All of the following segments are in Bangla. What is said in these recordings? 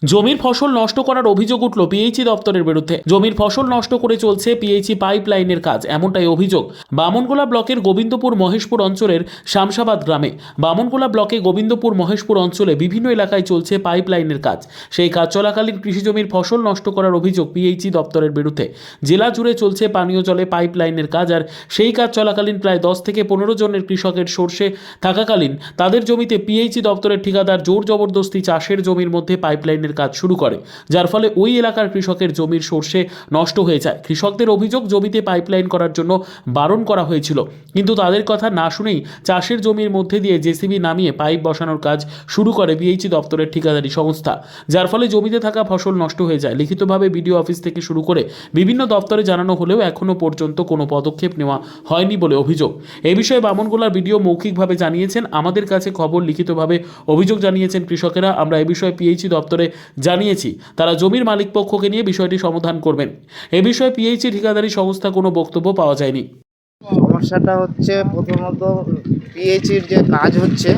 জমির ফসল নষ্ট করার অভিযোগ উঠল পিএইচই দপ্তরের বিরুদ্ধে। জমির ফসল নষ্ট করে চলছে পিএইচই পাইপলাইনের কাজ, এমনটাই অভিযোগ বামনগোলা ব্লকের গোবিন্দপুর মহেশপুর অঞ্চলের শামসাবাদ গ্রামে। বামনগোলা ব্লকে গোবিন্দপুর মহেশপুর অঞ্চলে বিভিন্ন এলাকায় চলছে পাইপলাইনের কাজ। সেই কাজ চলাকালীন কৃষি জমির ফসল নষ্ট করার অভিযোগ পিএইচই দপ্তরের বিরুদ্ধে। জেলা জুড়ে চলছে পানীয় জলে পাইপলাইনের কাজ, আর সেই কাজ চলাকালীন প্রায় 10 থেকে 15 জনের কৃষকের সরষে থাকাকালীন তাদের জমিতে পিএইচই দপ্তরের ঠিকাদার জোর জবরদস্তি চাষের জমির মধ্যে পাইপলাইন কাজ শুরু করে, যার ফলে ওই এলাকার কৃষকের জমির সরষে নষ্ট হয়ে যায়। কৃষকদের অভিযোগ, জমিতে পাইপলাইন করার জন্য বারণ করা হয়েছিল, কিন্তু তাদের কথা না শুনেই চাষের জমির মধ্যে দিয়ে জেসিবি নামিয়ে পাইপ বসানোর কাজ শুরু করে পিএইচই দপ্তরের ঠিকাদারি সংস্থা, যার ফলে জমিতে থাকা ফসল নষ্ট হয়ে যায়। লিখিতভাবে বিডিও অফিস থেকে শুরু করে বিভিন্ন দপ্তরে জানানো হলেও এখনও পর্যন্ত কোনো পদক্ষেপ নেওয়া হয়নি বলে অভিযোগ। এই বিষয়ে বামনগোলার বিডিও মৌখিকভাবে জানিয়েছেন, আমাদের কাছে খবর লিখিতভাবে অভিযোগ জানিয়েছেন কৃষকেরা। আমরা এই বিষয়ে পিএইচই দপ্তরে জানিয়েছি, তারা জমির মালিক পক্ষকে নিয়ে বিষয়টি সমাধান করবেন। এ বিষয়ে পিএইচই ঠিকাদারি সংস্থা কোনো বক্তব্য পাওয়া যায়নি। সমস্যাটা হচ্ছে, প্রথমত পিএইচির যে কাজ হচ্ছে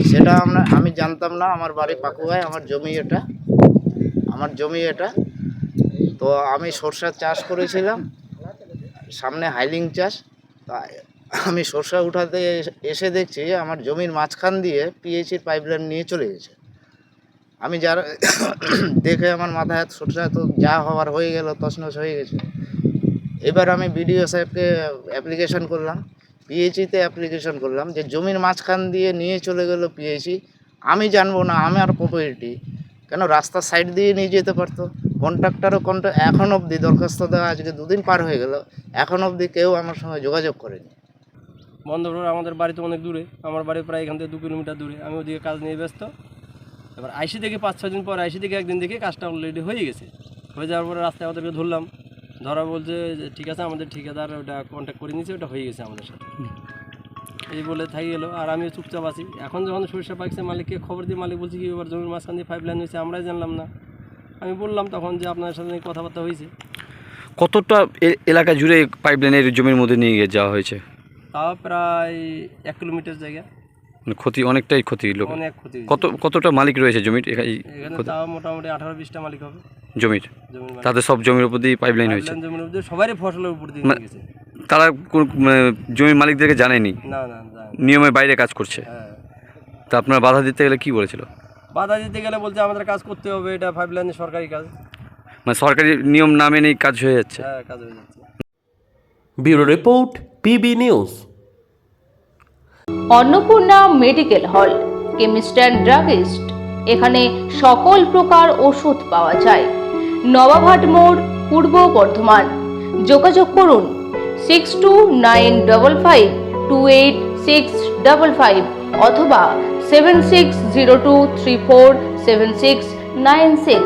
সেটা আমি জানতাম না। আমার বাড়ি পাকুয়ায়, আমার জমি এটা। তো আমি সরষা চাষ করেছিলাম, সামনে হাইলিং চাষ। তা আমি সরষা উঠাতে এসে দেখছি আমার জমির মাঝখান দিয়ে পিএইচির পাইপলাইন নিয়ে চলে গেছে। আমি যারা দেখে আমার মাথায় সরষা তো যা হওয়ার হয়ে গেল, তছনছ হয়ে গেছে। এবার আমি বিডিও সাহেবকে অ্যাপ্লিকেশন করলাম, পিএইচিতে অ্যাপ্লিকেশন করলাম যে জমির মাঝখান দিয়ে নিয়ে চলে গেল পিএইচি। আমি জানবো না, আমার প্রপার্টি, কেন রাস্তার সাইড দিয়ে নিয়ে যেতে পারতো। কন্ট্রাক্টারও এখন অবধি দরখাস্ত দেওয়া আজকে 2 দিন পার হয়ে গেল, এখন অবধি কেউ আমার সঙ্গে যোগাযোগ করেনি। বন্ধপুর আমাদের বাড়ি তো অনেক দূরে, আমার বাড়ি প্রায় এখান থেকে 2 কিলোমিটার দূরে। আমি ওদিকে কাজ নিয়ে ব্যস্ত। এবার আইসি থেকে 5-6 দিন পর একদিন দেখে কাজটা অলরেডি হয়ে গেছে। হয়ে যাওয়ার পরে রাস্তায় আমাদেরকে ধরলাম, ধরা বলছে যে ঠিক আছে, আমাদের ঠিকাদার ওটা কন্ট্যাক্ট করে নিয়েছে, ওটা হয়ে গেছে আমাদের সাথে, এই বলে থাকি গেলো। আর আমিও চুপচাপ আছি। এখন যখন সরিষা পাকছে, মালিককে খবর দিয়ে মালিক বলছে কি এবার জমির মাঝখান দিয়ে পাইপলাইন হয়েছে, আমরাই জানলাম না। আমি বললাম তখন যে আপনার সাথে কথাবার্তা হয়েছে। কতটা এলাকা জুড়ে পাইপলাইনের জমির মধ্যে নিয়ে গিয়ে যাওয়া হয়েছে? তাও প্রায় 1 কিলোমিটার জায়গা। ক্ষতি, অনেকটাই ক্ষতি। অনেক ক্ষতি। কতটা মালিক রয়েছে জমির? এখানে তাও মোটামুটি 18-20টা মালিক হবে জমির। তাদের সব জমির উপর দিয়ে পাইপলাইন হয়েছে? জমির উপর দিয়ে সবারই ফসলের উপর দিয়ে গেছে। তারা জমির মালিকদেরকে জানেনি? না, নিয়মের বাইরে কাজ করছে। হ্যাঁ। তা আপনারা বাধা দিতে গেলে কি বলেছিল? বাধা দিতে গেলে বলছে আমাদের কাজ করতে হবে, এটা পাইপলাইনের সরকারি কাজ। মানে সরকারি নিয়ম না মেনেই কাজ হয়ে যাচ্ছে? হ্যাঁ, কাজ হয়ে যাচ্ছে। Bureau report, PB news. Annapurna medical hall, chemist and druggist. এখানে সকল প্রকার ওষুধ পাওয়া যায়। নবাবহাট মোড়, পূর্ব বর্ধমান। যোগাযোগ করুন 6295528655 অথবা 7602347696।